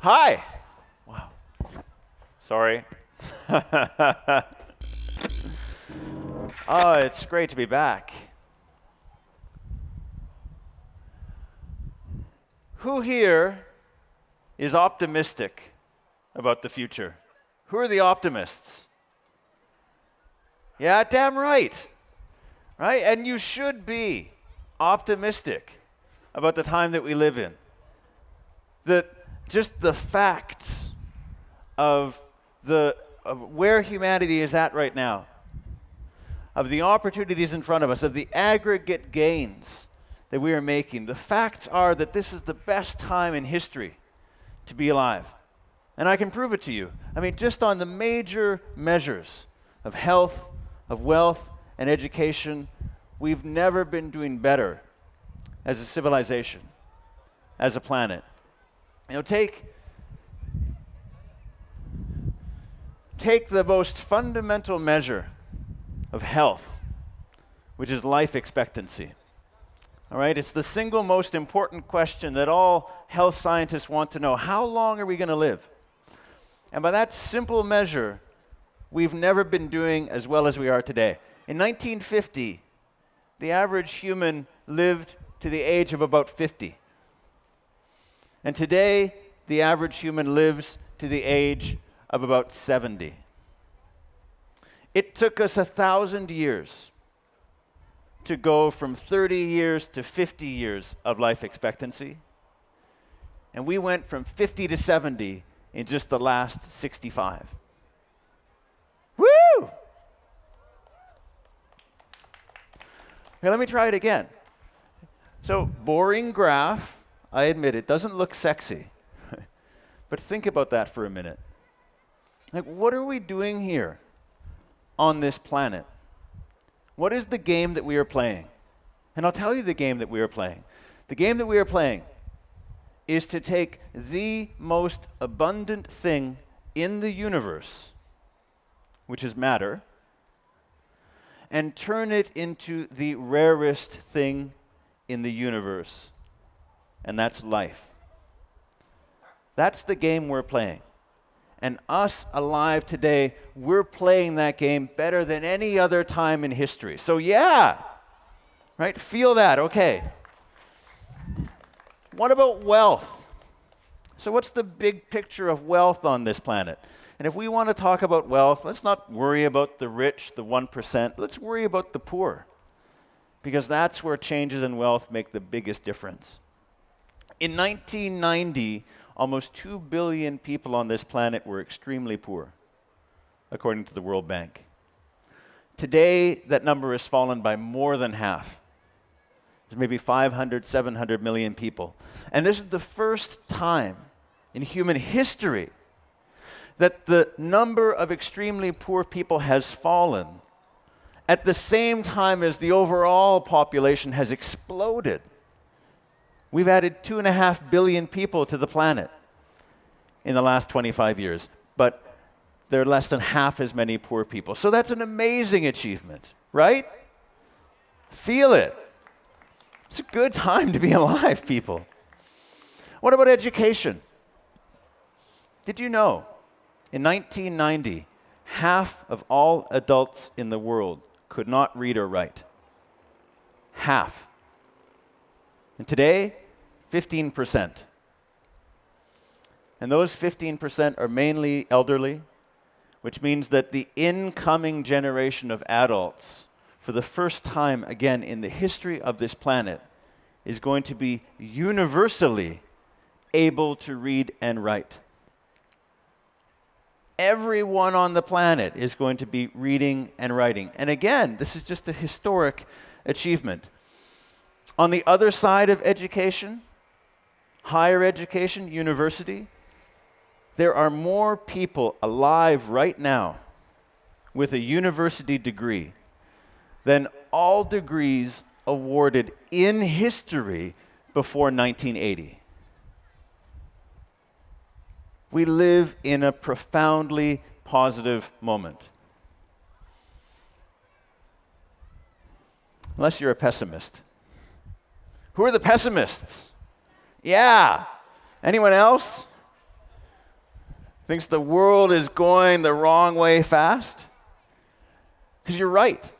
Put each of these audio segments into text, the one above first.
Hi. Wow. Sorry. Oh, it's great to be back. Who here is optimistic about the future? Who are the optimists? Yeah, damn right. Right? And you should be optimistic about the time that we live in. Just the facts of where humanity is at right now, of the opportunities in front of us, of the aggregate gains that we are making. The facts are that this is the best time in history to be alive. And I can prove it to you. I mean, just on the major measures of health, of wealth, and education, we've never been doing better as a civilization, as a planet. You know, take the most fundamental measure of health, which is life expectancy. All right, it's the single most important question that all health scientists want to know. How long are we going to live? And by that simple measure, we've never been doing as well as we are today. In 1950, the average human lived to the age of about 50. And today, the average human lives to the age of about 70. It took us 1,000 years to go from 30 years to 50 years of life expectancy. And we went from 50 to 70 in just the last 65. Woo! Okay, let me try it again. So, boring graph. I admit it doesn't look sexy, but think about that for a minute. Like, what are we doing here on this planet? What is the game that we are playing? And I'll tell you the game that we are playing. The game that we are playing is to take the most abundant thing in the universe, which is matter, and turn it into the rarest thing in the universe, and that's life. That's the game we're playing. And us alive today, we're playing that game better than any other time in history. So yeah, right? Feel that, okay. What about wealth? So what's the big picture of wealth on this planet? And if we want to talk about wealth, let's not worry about the rich, the 1%. Let's worry about the poor, because that's where changes in wealth make the biggest difference. In 1990, almost 2 billion people on this planet were extremely poor, according to the World Bank. Today, that number has fallen by more than half. There's maybe 500, 700 million people. And this is the first time in human history that the number of extremely poor people has fallen at the same time as the overall population has exploded. We've added 2.5 billion people to the planet in the last 25 years, but there are less than half as many poor people. So that's an amazing achievement, right? Feel it. It's a good time to be alive, people. What about education? Did you know in 1990, half of all adults in the world could not read or write? Half. And today, 15%. And those 15% are mainly elderly, which means that the incoming generation of adults, for the first time again in the history of this planet, is going to be universally able to read and write. Everyone on the planet is going to be reading and writing. And again, this is just a historic achievement. On the other side of education, higher education, university, there are more people alive right now with a university degree than all degrees awarded in history before 1980. We live in a profoundly positive moment. Unless you're a pessimist. Who are the pessimists? Yeah. Anyone else? thinks the world is going the wrong way fast? Because you're right.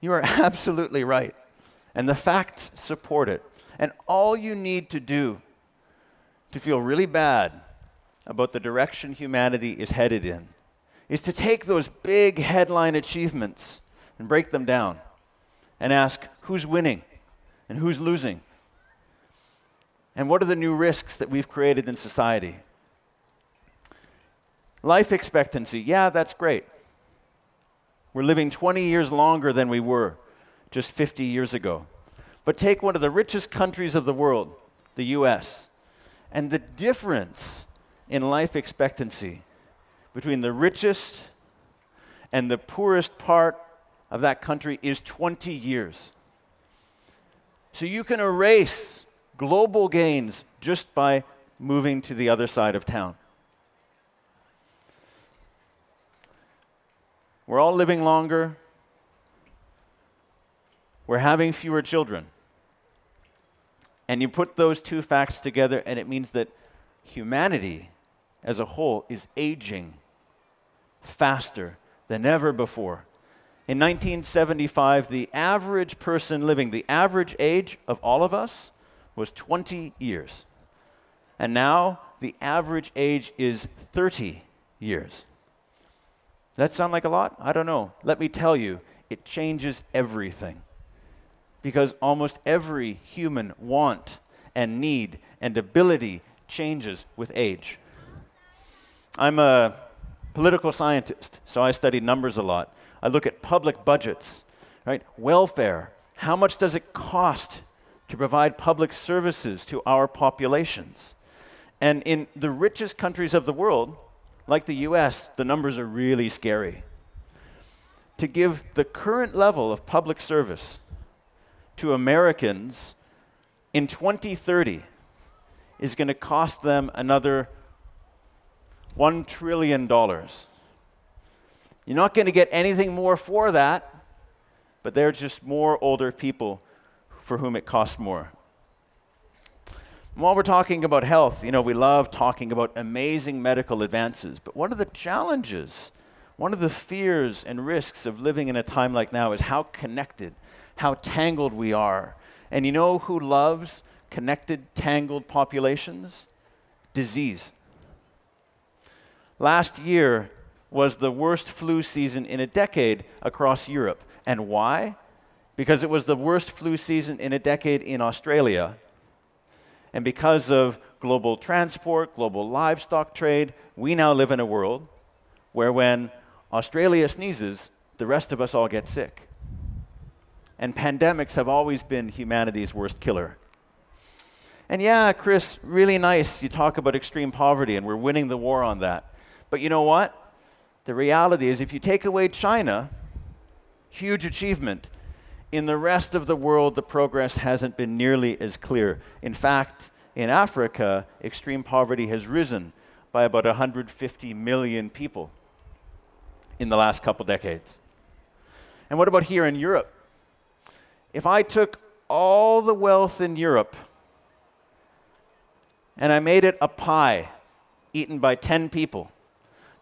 You are absolutely right. And the facts support it. And all you need to do to feel really bad about the direction humanity is headed in is to take those big headline achievements and break them down and ask who's winning and who's losing. And what are the new risks that we've created in society? Life expectancy, yeah, that's great. We're living 20 years longer than we were just 50 years ago. But take one of the richest countries of the world, the US, and the difference in life expectancy between the richest and the poorest part of that country is 20 years. So you can erase global gains just by moving to the other side of town. We're all living longer. We're having fewer children. And you put those two facts together, and it means that humanity as a whole is aging faster than ever before. In 1975, the average person living, the average age of all of us was 20 years. And now the average age is 30 years. Does that sound like a lot? I don't know. Let me tell you, it changes everything. Because almost every human want and need and ability changes with age. I'm a political scientist, so I study numbers a lot. I look at public budgets, right? Welfare. How much does it cost to provide public services to our populations? And in the richest countries of the world, like the US, the numbers are really scary. To give the current level of public service to Americans in 2030 is going to cost them another $1 trillion. You're not going to get anything more for that, but they're just more older people for whom it costs more. And while we're talking about health, we love talking about amazing medical advances, but one of the challenges, one of the fears and risks of living in a time like now is how connected, how tangled we are. And you know who loves connected, tangled populations? Disease. Last year was the worst flu season in a decade across Europe. And why? Because it was the worst flu season in a decade in Australia. And because of global transport, global livestock trade, we now live in a world where when Australia sneezes, the rest of us all get sick. And pandemics have always been humanity's worst killer. And yeah, Chris, really nice. You talk about extreme poverty, and we're winning the war on that. But you know what? The reality is, if you take away China, huge achievement. In the rest of the world, the progress hasn't been nearly as clear. In fact, in Africa, extreme poverty has risen by about 150 million people in the last couple decades. And what about here in Europe? If I took all the wealth in Europe and I made it a pie eaten by 10 people,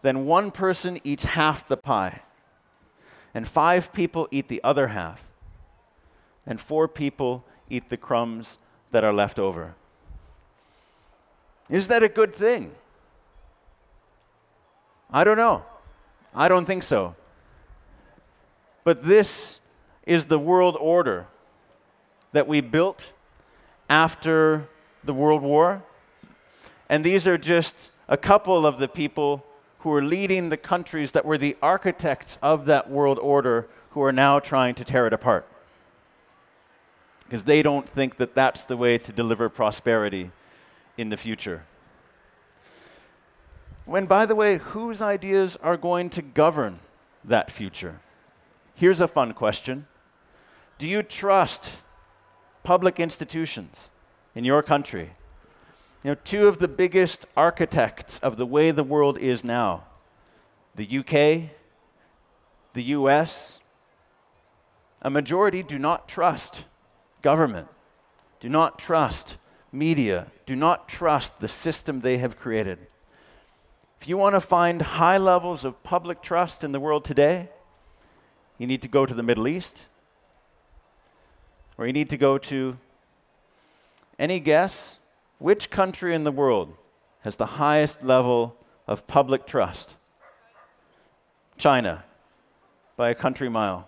then one person eats half the pie, and 5 people eat the other half, and 4 people eat the crumbs that are left over. Is that a good thing? I don't know. I don't think so. But this is the world order that we built after the World War. And these are just a couple of the people who are leading the countries that were the architects of that world order who are now trying to tear it apart. Because they don't think that that's the way to deliver prosperity in the future. When, by the way, whose ideas are going to govern that future? Here's a fun question. Do you trust public institutions in your country? Two of the biggest architects of the way the world is now, the UK, the US, a majority do not trust government, do not trust media, do not trust the system they have created. If you want to find high levels of public trust in the world today, you need to go to the Middle East, or you need to go to, any guess, which country in the world has the highest level of public trust? China, by a country mile.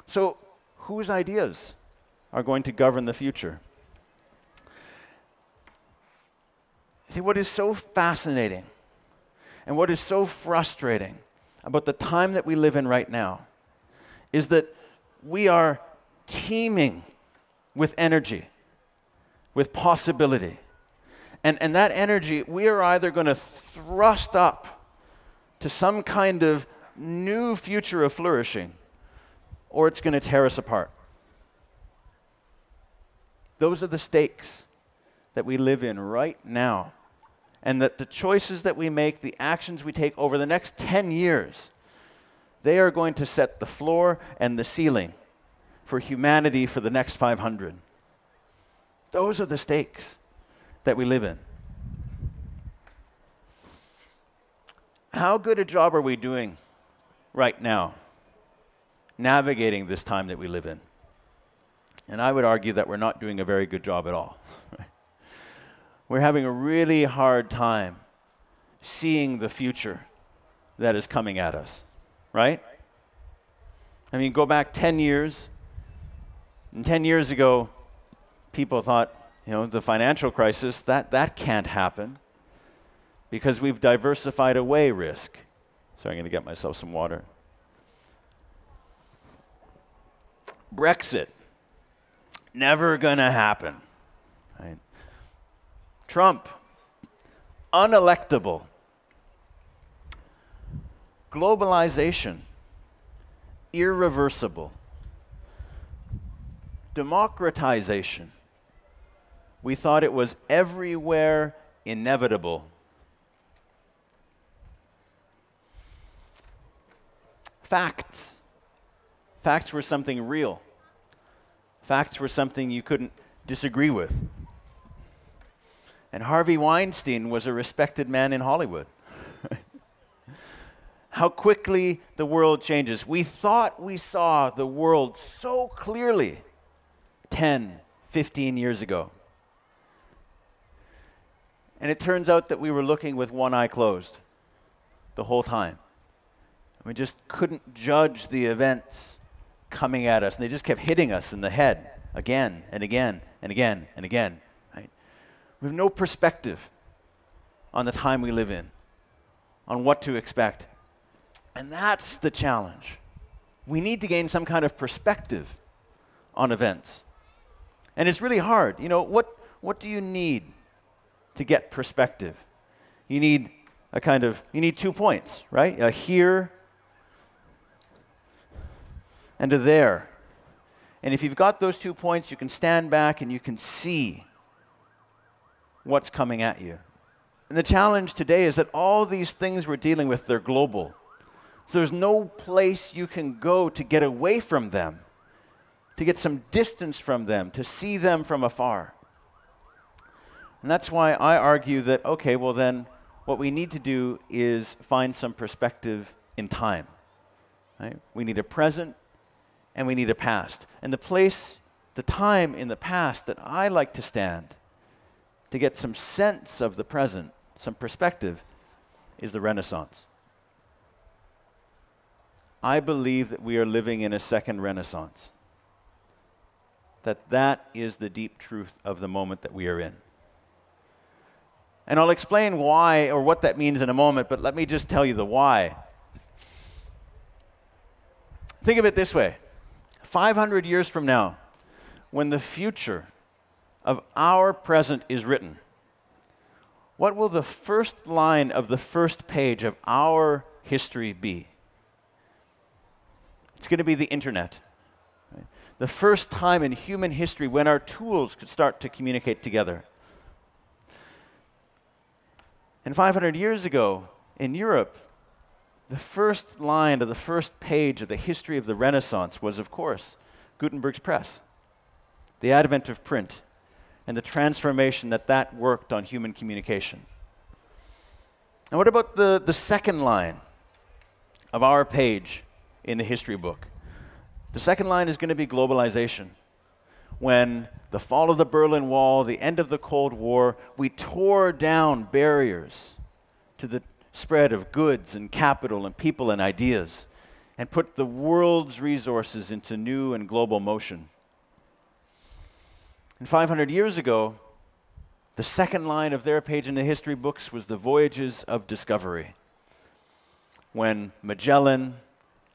So, whose ideas are going to govern the future? See, what is so fascinating and what is so frustrating about the time that we live in right now is that we are teeming with energy, with possibility. And that energy, we are either going to thrust up to some kind of new future of flourishing, or it's going to tear us apart. Those are the stakes that we live in right now. And that the choices that we make, the actions we take over the next 10 years, they are going to set the floor and the ceiling for humanity for the next 500. Those are the stakes that we live in. How good a job are we doing right now navigating this time that we live in? And I would argue that we're not doing a very good job at all. We're having a really hard time seeing the future that is coming at us, right? I mean, go back 10 years, and 10 years ago, people thought, the financial crisis, that can't happen because we've diversified away risk. So I'm going to get myself some water. Brexit, never going to happen. Right? Trump, unelectable. Globalization, irreversible. Democratization, we thought it was everywhere inevitable. Facts. Facts were something real. Facts were something you couldn't disagree with. And Harvey Weinstein was a respected man in Hollywood. How quickly the world changes. We thought we saw the world so clearly 10, 15 years ago. And it turns out that we were looking with one eye closed the whole time. We just couldn't judge the events coming at us, and they just kept hitting us in the head again and again and again and again. Right? We have no perspective on the time we live in, on what to expect. And that's the challenge. We need to gain some kind of perspective on events. And it's really hard. What do you need to get perspective? You need you need 2 points, right? A here and a there. And if you've got those 2 points, you can stand back and you can see what's coming at you. And the challenge today is that all these things we're dealing with, they're global. So there's no place you can go to get away from them, to get some distance from them, to see them from afar. And that's why I argue that, okay, well then, what we need to do is find some perspective in time. Right? We need a present and we need a past. And the time in the past that I like to stand to get some sense of the present, some perspective, is the Renaissance. I believe that we are living in a second Renaissance. That is the deep truth of the moment that we are in. And I'll explain why or what that means in a moment, but let me just tell you the why. Think of it this way. 500 years from now, when the future of our present is written, what will the first line of the first page of our history be? It's going to be the internet. Right? The first time in human history when our tools could start to communicate together. And 500 years ago, in Europe, the first line of the first page of the history of the Renaissance was, of course, Gutenberg's press, the advent of print, and the transformation that worked on human communication. And what about the second line of our page in the history book? The second line is going to be globalization. When the fall of the Berlin Wall, the end of the Cold War, we tore down barriers to the spread of goods and capital and people and ideas, and put the world's resources into new and global motion. And 500 years ago, the second line of their page in the history books was the voyages of discovery, when Magellan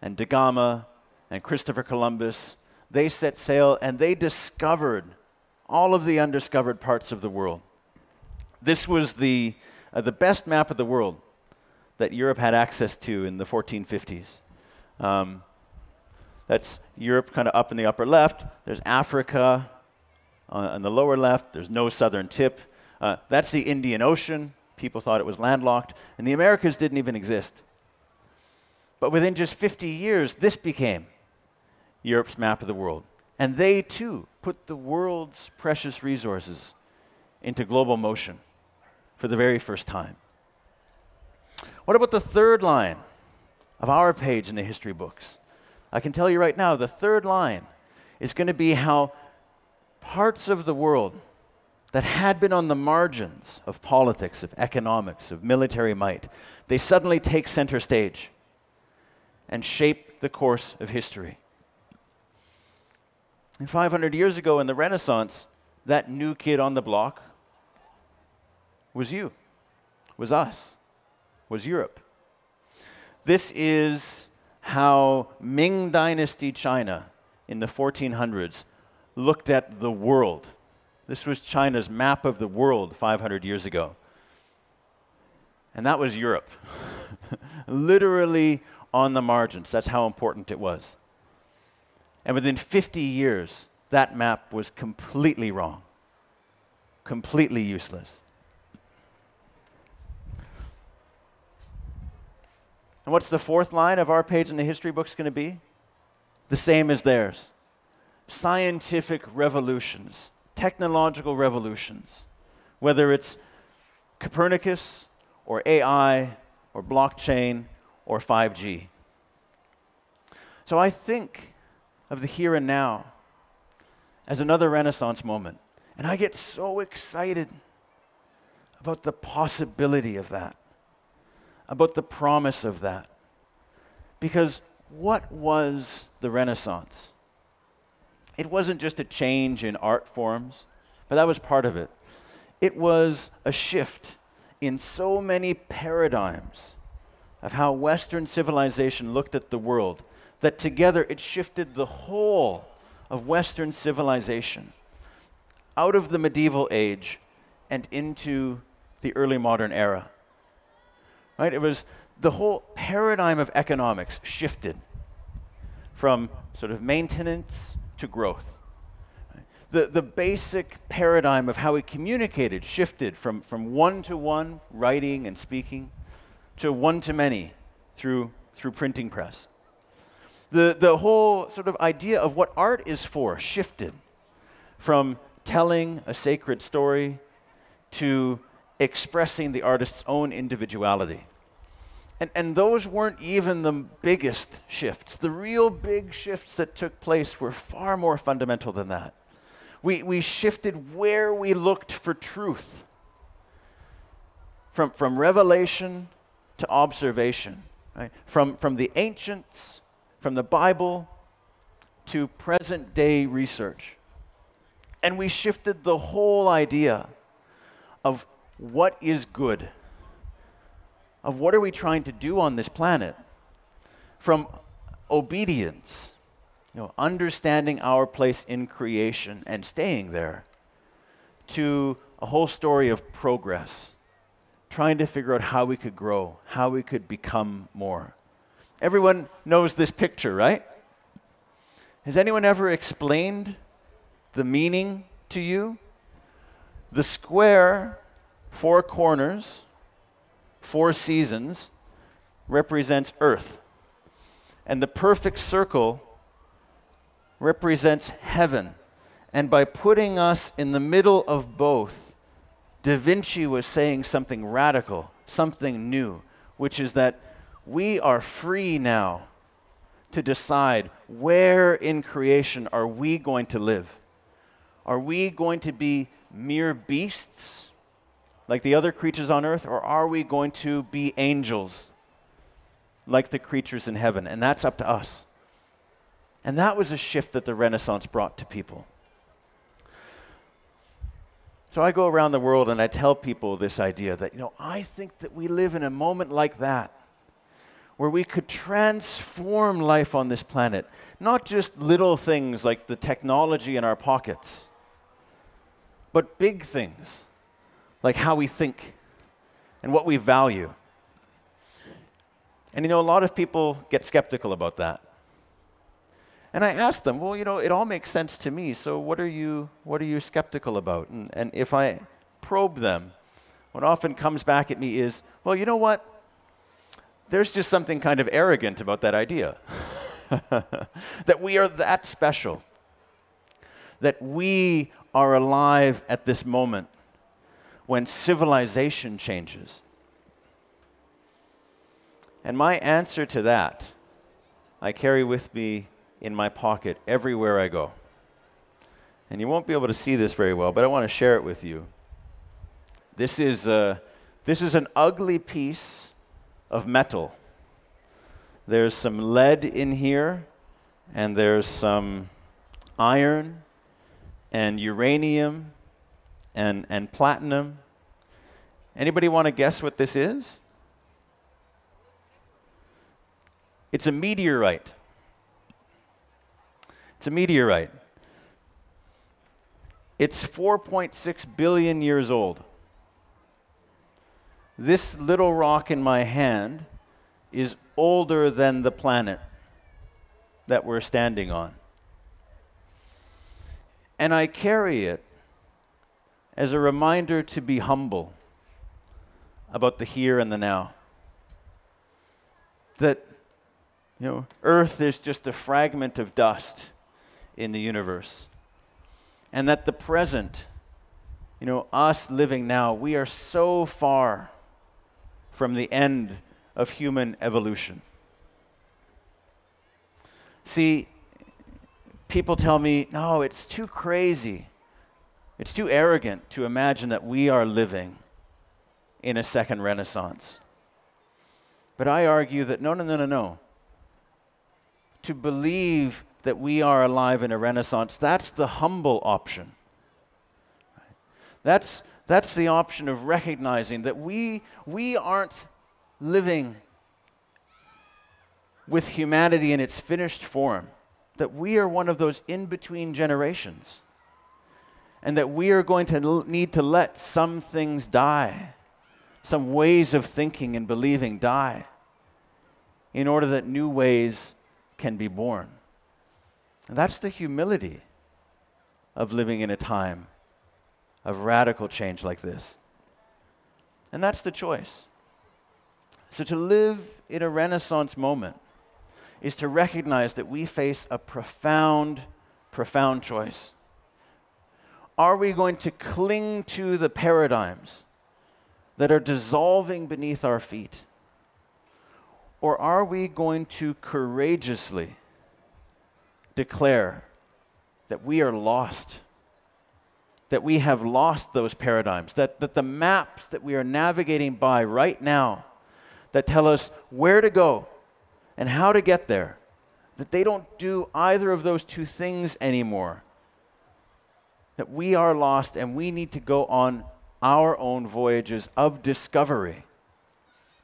and Da Gama and Christopher Columbus, they set sail and they discovered all of the undiscovered parts of the world. This was the best map of the world that Europe had access to in the 1450s. That's Europe kind of up in the upper left. There's Africa on the lower left. There's no southern tip. That's the Indian Ocean. People thought it was landlocked. And the Americas didn't even exist. But within just 50 years, this became Europe's map of the world. And they, too, put the world's precious resources into global motion for the very first time. What about the third line of our page in the history books? I can tell you right now, the third line is going to be how parts of the world that had been on the margins of politics, of economics, of military might, they suddenly take center stage and shape the course of history. And 500 years ago in the Renaissance, that new kid on the block was you, was us, was Europe. This is how Ming Dynasty China in the 1400s looked at the world. This was China's map of the world 500 years ago. And that was Europe. Literally on the margins. That's how important it was. And within 50 years, that map was completely wrong, completely useless. And what's the fourth line of our page in the history books going to be? The same as theirs. Scientific revolutions, technological revolutions, whether it's Copernicus or AI or blockchain or 5G. So I think of the here and now as another Renaissance moment. And I get so excited about the possibility of that, about the promise of that. Because what was the Renaissance? It wasn't just a change in art forms, but that was part of it. It was a shift in so many paradigms of how Western civilization looked at the world, that together it shifted the whole of Western civilization out of the medieval age and into the early modern era. Right? It was the whole paradigm of economics shifted from sort of maintenance to growth. The basic paradigm of how we communicated shifted from one-to-one, writing and speaking, to one-to-many through printing press. The whole sort of idea of what art is for shifted from telling a sacred story to expressing the artist's own individuality. And those weren't even the biggest shifts. The real big shifts that took place were far more fundamental than that. We shifted where we looked for truth. From revelation to observation. Right? From the ancients, from the Bible, to present-day research. And we shifted the whole idea of what is good, of what are we trying to do on this planet, from obedience, understanding our place in creation and staying there, to a whole story of progress, trying to figure out how we could grow, how we could become more. Everyone knows this picture, right? Has anyone ever explained the meaning to you? The square, 4 corners, 4 seasons, represents Earth. And the perfect circle represents heaven. And by putting us in the middle of both, Da Vinci was saying something radical something new, which is that we are free now to decide where in creation are we going to live. Are we going to be mere beasts like the other creatures on earth, or are we going to be angels like the creatures in heaven? And that's up to us. And that was a shift that the Renaissance brought to people. So I go around the world and I tell people this idea that, I think that we live in a moment like that, where we could transform life on this planet. Not just little things like the technology in our pockets, but big things like how we think and what we value. And a lot of people get skeptical about that. And I ask them, well, it all makes sense to me, so what are you skeptical about? And if I probe them, what often comes back at me is, well, you know what? There's just something kind of arrogant about that idea. That we are that special. That we are alive at this moment when civilization changes. And my answer to that, I carry with me in my pocket everywhere I go. And you won't be able to see this very well, but I want to share it with you. This is an ugly piece of metal. There's some lead in here, and there's some iron and uranium and platinum. Anybody want to guess what this is? It's a meteorite. It's a meteorite. It's 4.6 billion years old. This little rock in my hand is older than the planet that we're standing on. And I carry it as a reminder to be humble about the here and the now. That, Earth is just a fragment of dust in the universe. And that the present, us living now, we are so far from the end of human evolution. See, people tell me, no, it's too crazy. It's too arrogant to imagine that we are living in a second Renaissance. But I argue that no. To believe that we are alive in a Renaissance, that's the humble option. That's the option of recognizing that we aren't living with humanity in its finished form, that we are one of those in-between generations, and that we are going to need to let some things die, some ways of thinking and believing die, in order that new ways can be born. And that's the humility of living in a time of radical change like this. And that's the choice. So to live in a Renaissance moment is to recognize that we face a profound choice. Are we going to cling to the paradigms that are dissolving beneath our feet? Or are we going to courageously declare that we are lost, that we have lost those paradigms, that the maps that we are navigating by right now that tell us where to go and how to get there, that they don't do either of those two things anymore, that we are lost and we need to go on our own voyages of discovery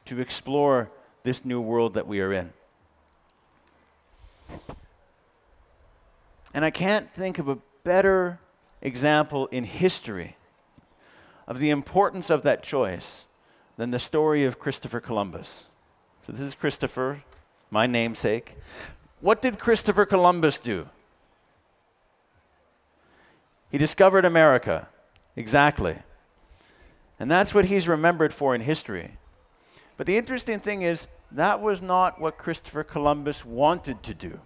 to explore this new world that we are in. And I can't think of a better example in history of the importance of that choice than the story of Christopher Columbus. So this is Christopher, my namesake. What did Christopher Columbus do? He discovered America. Exactly. And that's what he's remembered for in history. But the interesting thing is, that was not what Christopher Columbus wanted to do.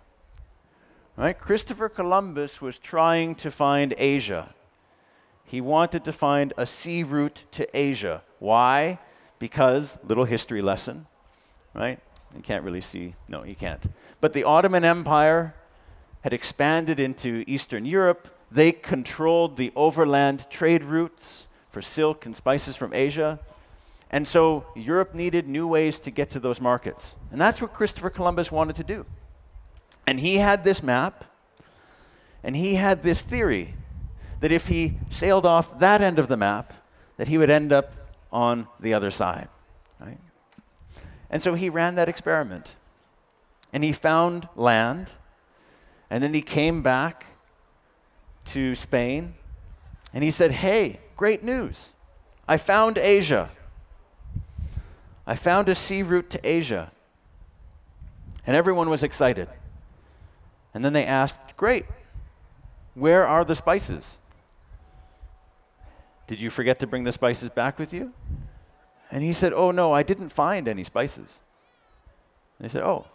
Right? Christopher Columbus was trying to find Asia. He wanted to find a sea route to Asia. Why? because, little history lesson, right? You can't really see, no, you can't. But the Ottoman Empire had expanded into Eastern Europe. They controlled the overland trade routes for silk and spices from Asia. And so Europe needed new ways to get to those markets. And that's what Christopher Columbus wanted to do. And he had this map, and he had this theory that if he sailed off that end of the map, that he would end up on the other side, right? And so he ran that experiment. And he found land, and then he came back to Spain, and he said, hey, great news. I found Asia. I found a sea route to Asia. And everyone was excited. And then they asked, great, where are the spices? Did you forget to bring the spices back with you? And he said, oh, no, I didn't find any spices. And they said, oh,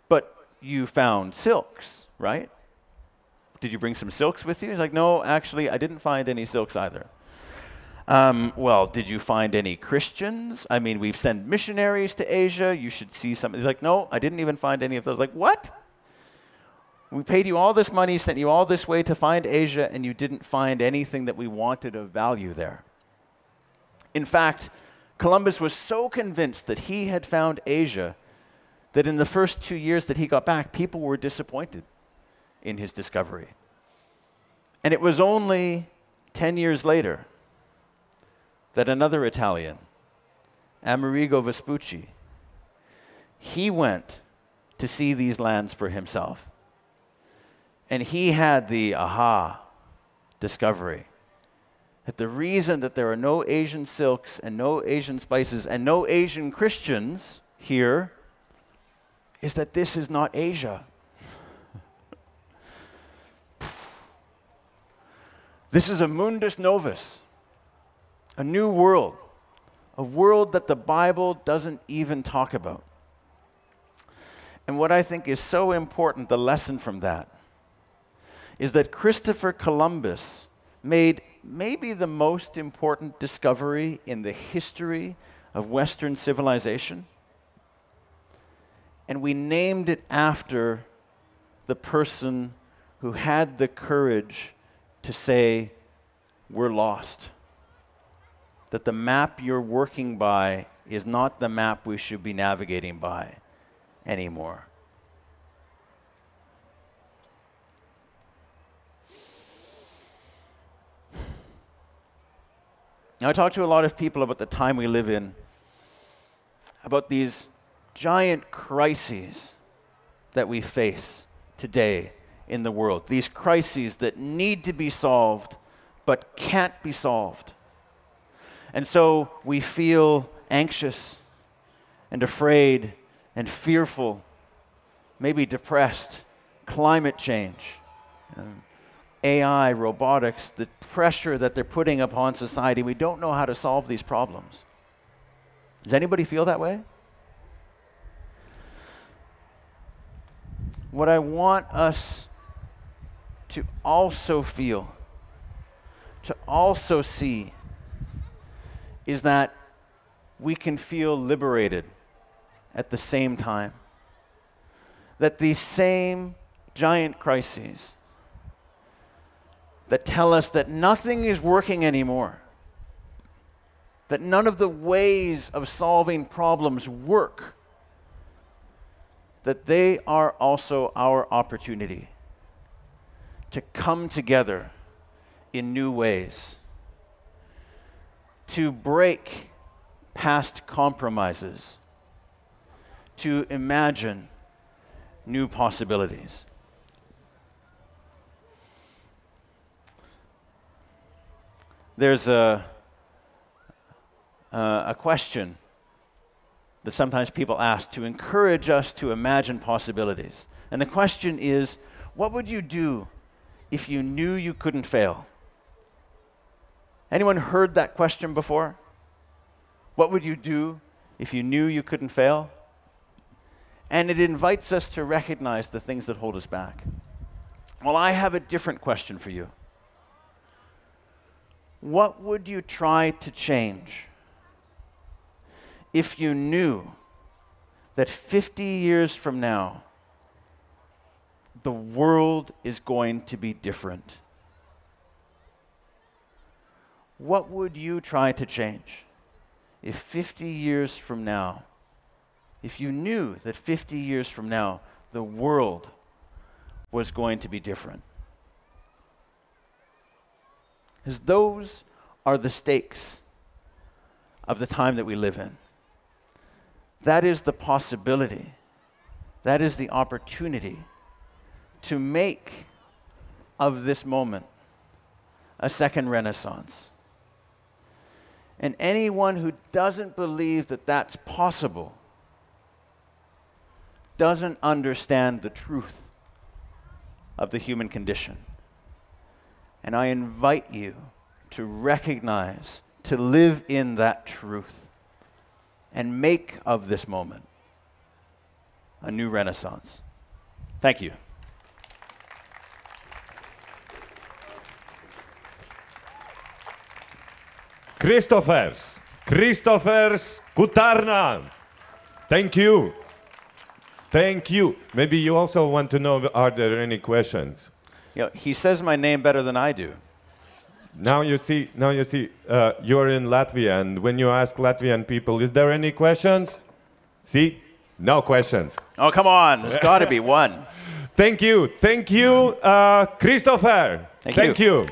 but you found silks, right? Did you bring some silks with you? He's like, no, actually, I didn't find any silks either. Well, did you find any Christians? I mean, we've sent missionaries to Asia. You should see some. He's like, no, I didn't even find any of those. Like, what? We paid you all this money, sent you all this way to find Asia, and you didn't find anything that we wanted of value there. In fact, Columbus was so convinced that he had found Asia that in the first 2 years that he got back, people were disappointed in his discovery. And it was only 10 years later that another Italian, Amerigo Vespucci, he went to see these lands for himself. And he had the aha discovery that the reason that there are no Asian silks and no Asian spices and no Asian Christians here is that this is not Asia. This is a mundus novus, a new world, a world that the Bible doesn't even talk about. And what I think is so important, the lesson from that, is that Christopher Columbus made maybe the most important discovery in the history of Western civilization. And we named it after the person who had the courage to say, we're lost. That the map you're working by is not the map we should be navigating by anymore. Now, I talk to a lot of people about the time we live in, about these giant crises that we face today in the world. These crises that need to be solved, but can't be solved. And so we feel anxious and afraid and fearful, maybe depressed, climate change, AI, robotics, the pressure that they're putting upon society. We don't know how to solve these problems. Does anybody feel that way? What I want us to also feel, to also see, is that we can feel liberated at the same time. That these same giant crises that tell us that nothing is working anymore, that none of the ways of solving problems work, that they are also our opportunity to come together in new ways, to break past compromises, to imagine new possibilities. There's a question that sometimes people ask to encourage us to imagine possibilities. And the question is, what would you do if you knew you couldn't fail? Anyone heard that question before? What would you do if you knew you couldn't fail? And it invites us to recognize the things that hold us back. Well, I have a different question for you. What would you try to change if you knew that 50 years from now, the world is going to be different? What would you try to change if 50 years from now, if you knew that 50 years from now, the world was going to be different? Because those are the stakes of the time that we live in. That is the possibility. That is the opportunity to make of this moment a second Renaissance. And anyone who doesn't believe that that's possible doesn't understand the truth of the human condition. And I invite you to recognize, to live in that truth, and make of this moment a new Renaissance. Thank you. Christophers, Kutarna. Thank you. Thank you. Maybe you also want to know, are there any questions? You know, he says my name better than I do. Now you see, you're in Latvia, and when you ask Latvian people, is there any questions? See? No questions. Oh, come on. There's got to be one. Thank you. Thank you, Christopher. Thank you.